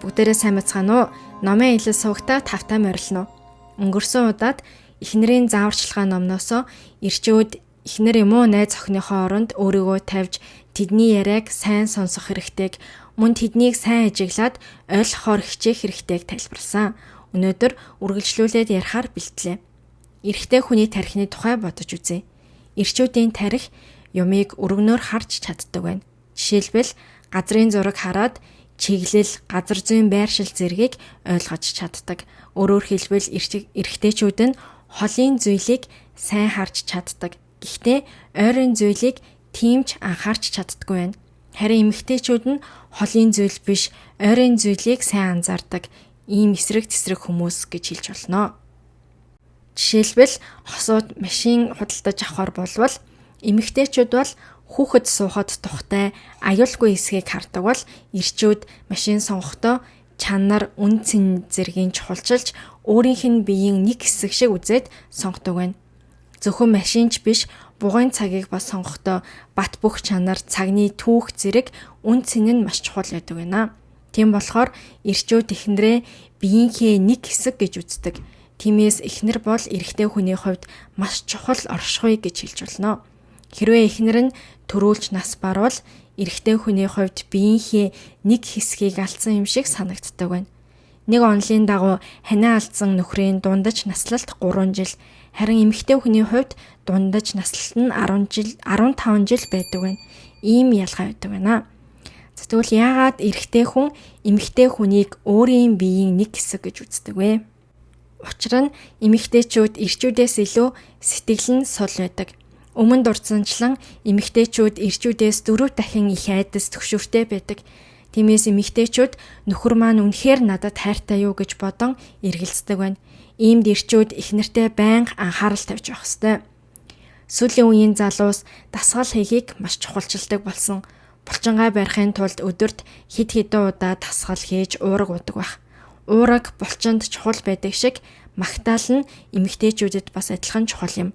Бүгдээрээ сайн бацгаана уу? Номын хэлэл суугтаа тавтай морилно. Өнгөрсөн удаад эхнэрийн зааварчилгаа номноосоо ирчүүд эхнэр юм уу найз охиныхоо оронд өөрийгөө тавьж тэдний яриаг сайн сонсох хэрэгтэйг мөн тэднийг сайн ажиглаад ойлгохоор хичээх хэрэгтэйг тайлбарласан. Өнөөдөр үргэлжлүүлээд ярихаар бэлтлээ. Эрэгтэй хүний тархины тухай бодож үзье. Ирчүүдийн тархи юмыг өргөнөөр харж чаддаг байна. Жишээлбэл газрын зураг хараад чиглэл, газар зүйн байршил зэргийг ойлгож чаддаг. Өөрөөр хэлбэл эрэгтэйчүүд нь холын зүйлийг сайн харж чаддаг. Гэхдээ ойрын зүйлийг тиймч анхаарч чаддаггүй байна. Харин эмэгтэйчүүд нь холын зүйл биш, ойрын зүйлийг сайн анзаардаг. Ийм эсрэг тесрэг хүмүүс гэж хэлж болно. Жишээлбэл хосууд машин худалдаж авахар болвол эмэгтэйчүүд бол хүүхэд суухад тухтай аюулгүй хэсгийг хардаг бол ирчүүд машин сонгохдоо чанар, үн цэн зэргийн чухалчилж өөрийнх нь биеийн нэг хэсэг шиг үзээд сонгодог байна. Зөвхөн машинч биш, бугайн цагийг бас сонгохдоо бат бөх чанар, цагны түүх зэрэг үн цэн нь маш чухал байдаг байна. Тийм болохоор ирчүүд эхнэрээ биеийнхээ нэг хэсэг гэж үздэг. Тиймээс эхнэр бол эрэгтэй хүний хувьд маш чухал оршихуй гэж хэлж болно. Хэрвээ эхнэр нь төрүүлж нас барвал эрэгтэй хүний хувьд биеийнхээ нэг хэсгийг алдсан юм шиг санагддаг байна. Нэг онолын дагуу ханиа алдсан нөхрийн дундаж наслалт 3 жил, харин эмэгтэй хүний хувьд дундаж наслалт нь 15 жил байдаг байна. Ийм ялгаа байдаг байна. Тэгвэл яагаад эрэгтэй хүн эмэгтэй хүнийг өөрийн биеийн нэг хэсэг гэж үздэг вэ? Учир нь эмэгтэйчүүд ирчүүдээс илүү сэтгэл нь сул байдаг. Өмнө дурдсанчлан эмэгтэйчүүд ирчүүдээс 4 дахин их айдас төгшөртэй байдаг. Тиймээс эмэгтэйчүүд нөхөр маань үнэхээр надад хайртай юу гэж бодон эргэлздэг байна. Иймд ирчүүд эхнэртэй байнга анхаарал тавьж байх ёстой. Сүүлийн үеийн залуус дасгал хийхийг маш чухалчилдаг болсон. Булчингаа барихын тулд өдөрт хэд хэдэн удаа дасгал хийж уураг удаг байх. Уураг булчинд чухал байдаг шиг магтаал нь эмэгтэйчүүдэд бас адилхан чухал юм.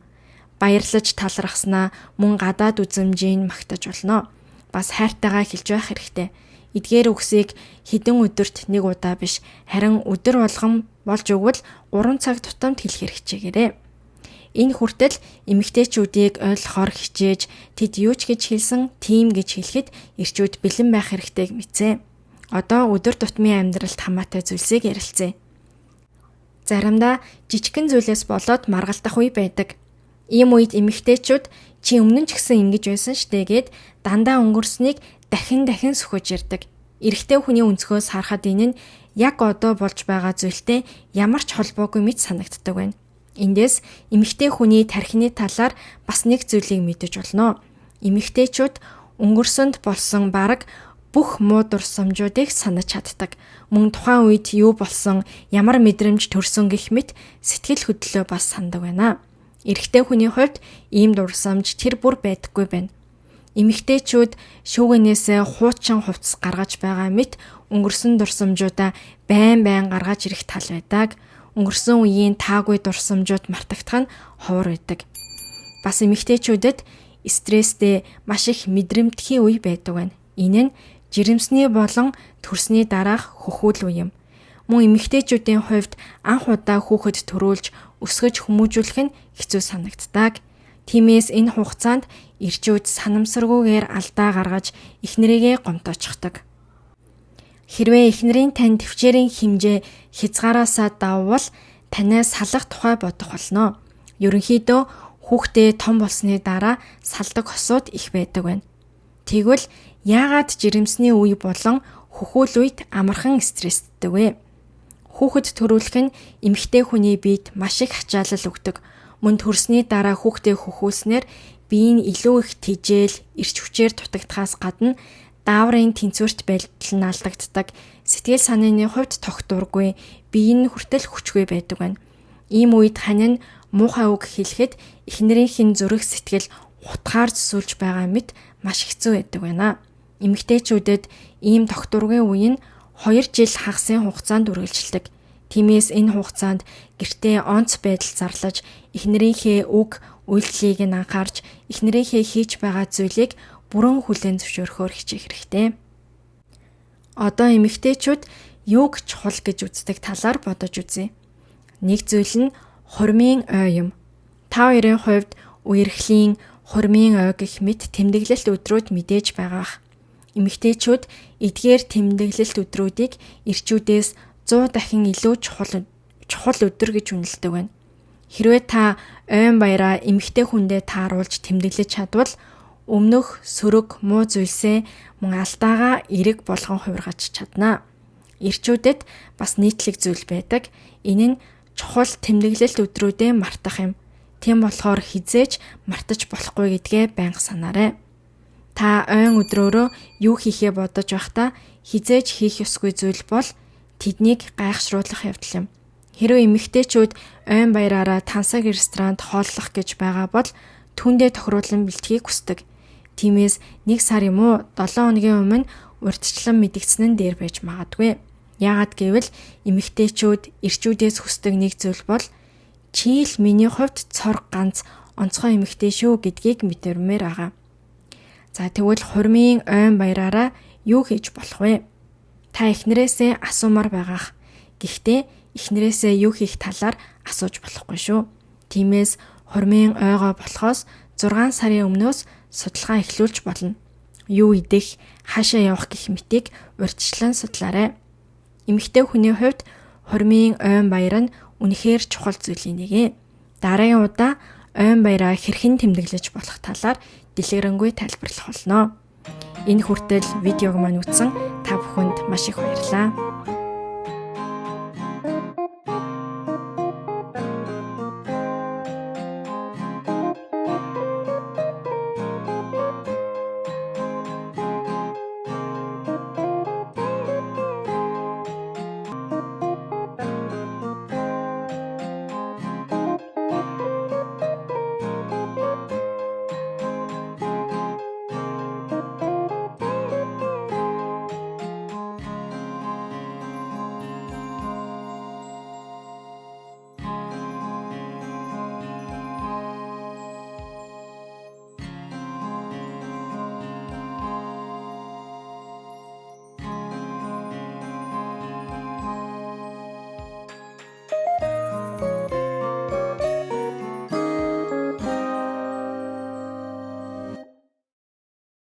Баярлаж талархснаа мөн гадаад үзмжийг магтаж болно. Бас хайртайгаа хэлж байх хэрэгтэй. Эдгээр үгсийг хэдэн өдөрт нэг удаа биш, харин өдөр болгон болж өгвөл 3 цаг тутамд хэлэх хичээгээрэй. Энэ хүртэл эмэгтэйчүүдийг ойлгохоор хичээж, тэд юу ч гэж хэлсэн, тийм гэж хэлэхэд ирчүүд бэлэн байх хэрэгтэйг мэдсэн. Одоо өдөр тутмын амьдралд хамаатай зүйлсийг ярилцъя. Заримдаа жижигхэн зүйлээс болоод маргалдах үе байдаг. Ийм үед эмэгтэйчүүд чи өмнө нь ч гэсэн ингэж байсан штэ гэд дандаа өнгөрснийг дахин сөхөж ирдэг. Эрэгтэй хүний өнцгөөс харахад энэ нь яг одоо болж байгаа зүйлтэй ямар ч холбоогүй мэт санагддаг байна. Эндээс эмэгтэй хүний тархины талаар бас нэг зүйлийг мэдэж болно. Эмэгтэйчүүд өнгөрсөнд болсон бараг бүх муу дурсамжуудыг санаж чаддаг. Мөн тухайн үед юу болсон, ямар мэдрэмж төрсөн гэх мэт сэтгэл хөдлөлөө бас сандаг байна. Эрэгтэй хүний хувьд ийм дурсамж тэр бүр байдаггүй байна. Эмэгтэйчүүд шүүгэнээсээ хуучин хувцас гаргаж байгаа мэт өнгөрсөн дурсамжуудаа байн гаргаж ирэх тал байдаг. Өнгөрсөн үеийн таагүй дурсамжууд мартагдах нь ховор байдаг. Бас эмэгтэйчүүдэд стресстэй маш их мэдрэмтгий үе байдаг байна. Энэ нь жирэмсний болон төрсний дараах хөхүүл үе юм. Мөн эмэгтэйчүүдийн хувьд анх удаа хүүхэд төрүүлж өсгөж хүмүүжүүлэх нь хэцүү санагддаг. Тиймээс энэ хугацаанд ирчүүд санамсаргүйгээр алдаа гаргаж эхнэрийгээ гомдоочхдаг. Хэрвээ эхнэрийн тань төвчээрийн хэмжээ хязгаараасаа даввал танаас салах тухай бодох болно. Ерөнхийдөө хүүхдээ том болсны дараа салдаг хосууд их байдаг байна. Тэгвэл яагаад жирэмсний үе болон хөхүүл үед амархан стресстэй вэ? Хүүхэд төрүүлэх нь эмэгтэй хүний биед маш их ачаалал өгдөг. Мөн төрсний дараа хүүхдээ хөхүүлснээр бие нь илүү их тижэл, эрч хүчээр дутагдахаас гадна дааврын тэнцвэрт байдал нь алдагддаг. Сэтгэл санааны хувьд тогтворгүй, бие нь хүртэл хүчгүй байдаг байна. Ийм үед хань нь муухай үг хэлэхэд эхнэрийнхэн зүрх сэтгэл утгаар зүсүүлж байгаа мэт маш хэцүү байдаг байна. Эмэгтэйчүүдэд ийм тогтворгүй үе нь 2 жил хагасын хугацаанд үргэлжилдэг. Тиймээс энэ хугацаанд гэртээ онц байдал зарлаж, эхнэрийнхээ үг, үйлдэлийг нь анхаарч, эхнэрийнхээ хийж байгаа зүйлийг бүрэн хүлээн зөвшөөрөхөөр хичээх хэрэгтэй. Одоо эмэгтэйчүүд юуг чухал гэж үздэг талаар бодож үзье. Нэг зүйл нь хурмын ой юм. Та хоёрын хувьд үерхлийн хурмын ой гэх мэт тэмдэглэлт өдрүүд мэдээж байгаа бах. Эмэгтэйчүүд эдгээр тэмдэглэлт өдрүүдийг эрчүүдээс 100 дахин илүү чухал өдөр гэж үнэлдэг байна. Хэрвээ та ойн баяраа эмэгтэй хүндээ тааруулж тэмдэглэж чадвал өмнөх сөрөг муу зүйлсээ мөн алдаагаа эрэг болгон хувиргаж чадна. Эрчүүдэд бас нийтлэг зүйл байдаг. Энэ нь чухал тэмдэглэлт өдрүүдээ мартах юм. Тийм болохоор хизээж мартаж болохгүй гэдгээ байнга санаарай. Та ойн өдрөөрөө юу хийхээ бодож байхдаа хизээж хийх ёсгүй зүйл бол тэднийг гайхшруулах явдал юм. Хэрвээ эмэгтэйчүүд ойн баяраараа тансаг ресторанд хооллох гэж байгаа бол түүндээ тохируулан бэлтгийг хүсдэг. Тиймээс 1 сар юм уу 7 хоногийн өмнө урьдчилан мэдгдсэн нь дээр байж магадгүй. Яагад гэвэл эмэгтэйчүүд эрчүүдээс хүсдэг нэг зүйл бол чи л миний хувьд цор ганц онцгой эмэгтэй шүү гэдгийг мэдэрмээр байгаа. За тэгвэл хурмын ойн баяраараа юу хийж болох вэ? Та эхнэрээсээ асуумаар байгаах. Гэхдээ эхнэрээсээ юу хийх талаар асууж болохгүй шүү. Тиймээс хурмын ойгоо болохоос 6 сарын өмнөөс судалгаа эхлүүлж болно. Юу идэх, хаашаа явах гэх мэтийг урьдчилан судлаарай. Эмэгтэй хүний хувьд хурмын ойн баяр нь үнэхээр чухал зүйлийн нэг юм. Дараагийн удаа ойн баяраа хэрхэн тэмдэглэж болох талаар дэлгэрэнгүй тайлбарлах болно. Энэ хүртэл видеог маань үзсэн та бүхэнд маш их баярлалаа.